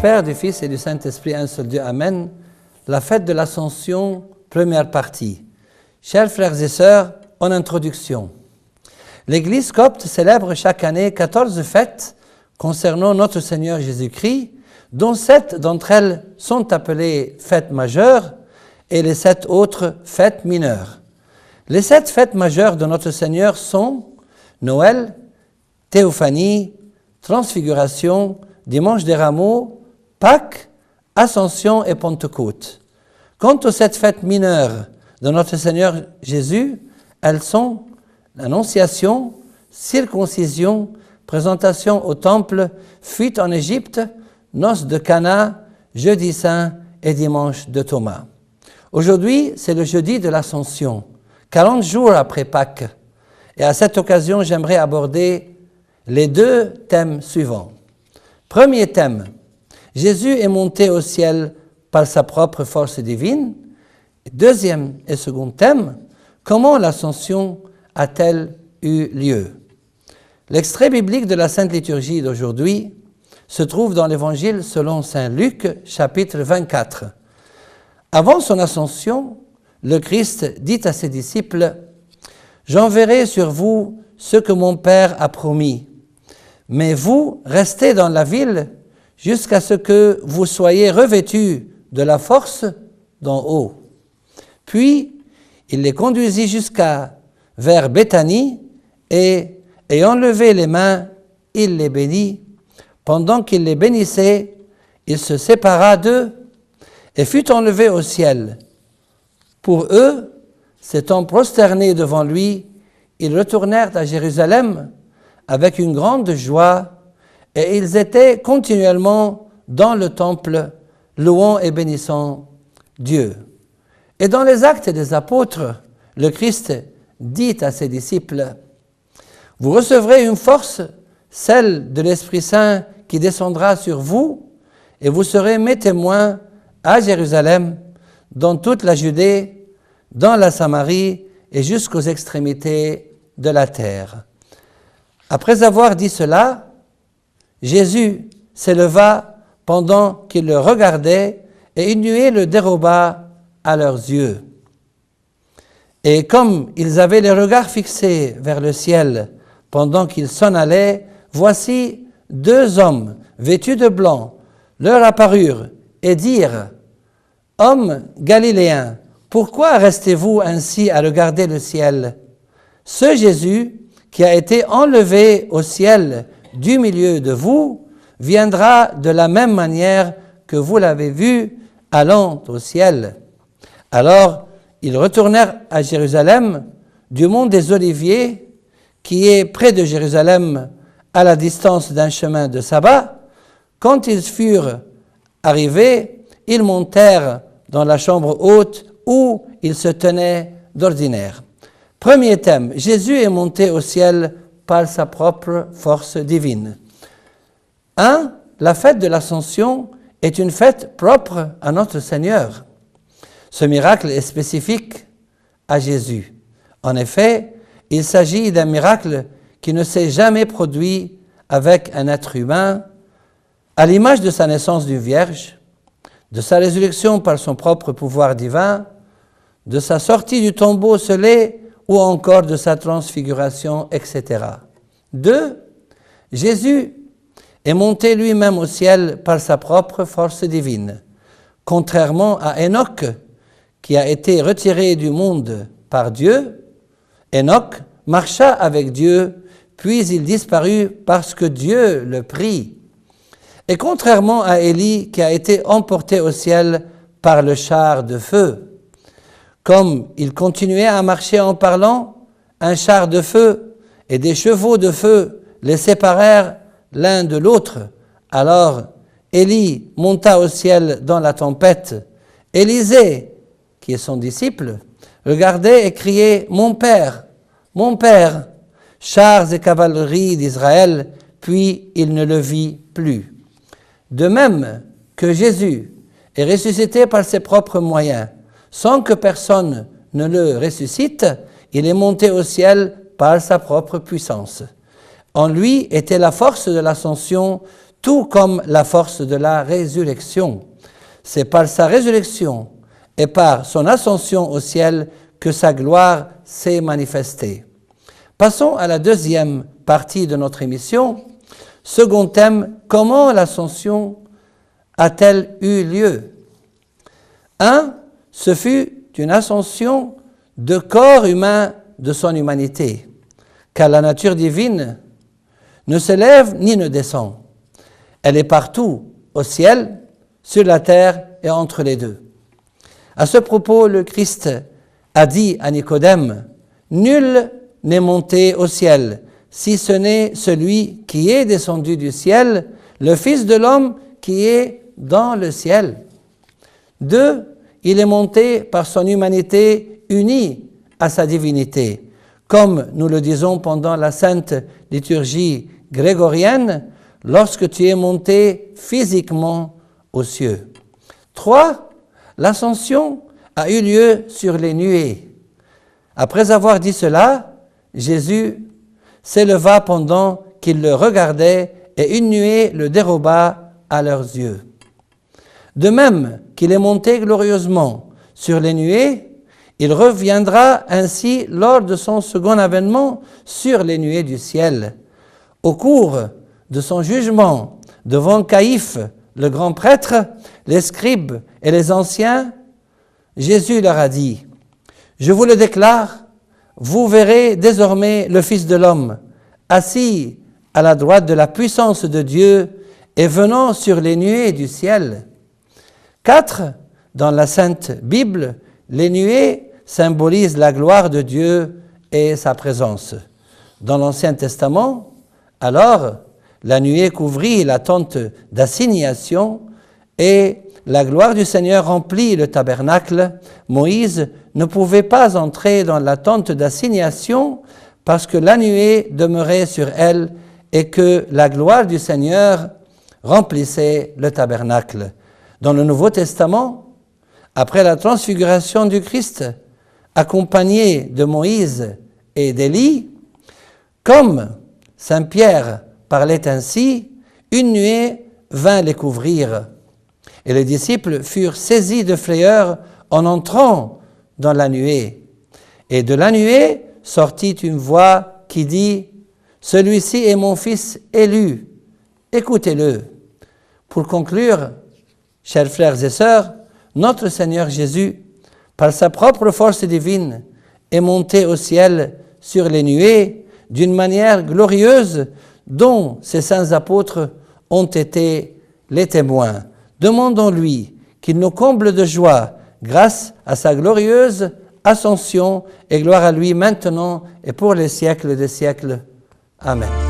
Père, du Fils et du Saint-Esprit, un seul Dieu, Amen. La fête de l'Ascension, première partie. Chers frères et sœurs, en introduction. L'Église copte célèbre chaque année 14 fêtes concernant notre Seigneur Jésus-Christ, dont 7 d'entre elles sont appelées fêtes majeures et les 7 autres fêtes mineures. Les 7 fêtes majeures de notre Seigneur sont Noël, Théophanie, Transfiguration, Dimanche des Rameaux, Pâques, Ascension et Pentecôte. Quant aux 7 fêtes mineures de notre Seigneur Jésus, elles sont l'Annonciation, circoncision, présentation au temple, fuite en Égypte, noces de Cana, jeudi saint et dimanche de Thomas. Aujourd'hui, c'est le jeudi de l'Ascension, 40 jours après Pâques. Et à cette occasion, j'aimerais aborder les 2 thèmes suivants. Premier thème, Jésus est monté au ciel par sa propre force divine. Deuxième et second thème, comment l'Ascension a-t-elle eu lieu? L'extrait biblique de la Sainte Liturgie d'aujourd'hui se trouve dans l'Évangile selon saint Luc, chapitre 24. Avant son ascension, le Christ dit à ses disciples « J'enverrai sur vous ce que mon Père a promis, mais vous restez dans la ville jusqu'à ce que vous soyez revêtus de la force d'en haut. » Puis, il les conduisit vers Béthanie et, ayant levé les mains, il les bénit. Pendant qu'il les bénissait, il se sépara d'eux et fut enlevé au ciel. Pour eux, s'étant prosternés devant lui, ils retournèrent à Jérusalem avec une grande joie, et ils étaient continuellement dans le temple, louant et bénissant Dieu. Et dans les Actes des Apôtres, le Christ dit à ses disciples, « Vous recevrez une force, celle de l'Esprit Saint qui descendra sur vous, et vous serez mes témoins à Jérusalem, dans toute la Judée, dans la Samarie et jusqu'aux extrémités de la terre. » Après avoir dit cela, Jésus s'éleva pendant qu'ils le regardaient, et une nuée le déroba à leurs yeux. Et comme ils avaient les regards fixés vers le ciel pendant qu'ils s'en allaient, voici 2 hommes vêtus de blanc leur apparurent et dirent « Hommes galiléens, pourquoi restez-vous ainsi à regarder le ciel? Ce Jésus qui a été enlevé au ciel du milieu de vous viendra de la même manière que vous l'avez vu allant au ciel. » Alors, ils retournèrent à Jérusalem, du mont des Oliviers, qui est près de Jérusalem, à la distance d'un chemin de sabbat. Quand ils furent arrivés, ils montèrent dans la chambre haute où ils se tenaient d'ordinaire. Premier thème, Jésus est monté au ciel par sa propre force divine. 1. La fête de l'Ascension est une fête propre à notre Seigneur. Ce miracle est spécifique à Jésus. En effet, il s'agit d'un miracle qui ne s'est jamais produit avec un être humain, à l'image de sa naissance d'une vierge, de sa résurrection par son propre pouvoir divin, de sa sortie du tombeau scellé ou encore de sa transfiguration, etc. 2. Jésus est monté lui-même au ciel par sa propre force divine. Contrairement à Enoch, qui a été retiré du monde par Dieu, Enoch marcha avec Dieu, puis il disparut parce que Dieu le prit. Et contrairement à Élie, qui a été emporté au ciel par le char de feu, comme il continuait à marcher en parlant, un char de feu et des chevaux de feu les séparèrent l'un de l'autre. Alors Élie monta au ciel dans la tempête. Élisée, qui est son disciple, regardait et criait « Mon Père, chars et cavalerie d'Israël », puis il ne le vit plus. De même que Jésus est ressuscité par ses propres moyens, sans que personne ne le ressuscite, il est monté au ciel par sa propre puissance. En lui était la force de l'ascension, tout comme la force de la résurrection. C'est par sa résurrection et par son ascension au ciel que sa gloire s'est manifestée. Passons à la deuxième partie de notre émission. Second thème, comment l'ascension a-t-elle eu lieu? 1. Ce fut une ascension de corps humain de son humanité, car la nature divine ne s'élève ni ne descend. Elle est partout, au ciel, sur la terre et entre les deux. À ce propos, le Christ a dit à Nicodème, « Nul n'est monté au ciel, si ce n'est celui qui est descendu du ciel, le Fils de l'homme qui est dans le ciel. » 2. Il est monté par son humanité unie à sa divinité, comme nous le disons pendant la sainte liturgie grégorienne, lorsque tu es monté physiquement aux cieux. 3. L'ascension a eu lieu sur les nuées. Après avoir dit cela, Jésus s'éleva pendant qu'ils le regardaient et une nuée le déroba à leurs yeux. De même qu'il est monté glorieusement sur les nuées, il reviendra ainsi lors de son second avènement sur les nuées du ciel. Au cours de son jugement devant Caïphe, le grand prêtre, les scribes et les anciens, Jésus leur a dit, « Je vous le déclare, vous verrez désormais le Fils de l'homme, assis à la droite de la puissance de Dieu et venant sur les nuées du ciel. » 4. Dans la Sainte Bible, les nuées symbolisent la gloire de Dieu et sa présence. Dans l'Ancien Testament, alors, la nuée couvrit la tente d'assignation et la gloire du Seigneur remplit le tabernacle. Moïse ne pouvait pas entrer dans la tente d'assignation parce que la nuée demeurait sur elle et que la gloire du Seigneur remplissait le tabernacle. Dans le Nouveau Testament, après la transfiguration du Christ, accompagné de Moïse et d'Élie, comme Saint Pierre parlait ainsi, une nuée vint les couvrir. Et les disciples furent saisis de frayeur en entrant dans la nuée. Et de la nuée sortit une voix qui dit, « Celui-ci est mon Fils élu, écoutez-le. » Pour conclure, chers frères et sœurs, notre Seigneur Jésus, par sa propre force divine, est monté au ciel sur les nuées d'une manière glorieuse dont ses saints apôtres ont été les témoins. Demandons-lui qu'il nous comble de joie grâce à sa glorieuse ascension et gloire à lui maintenant et pour les siècles des siècles. Amen.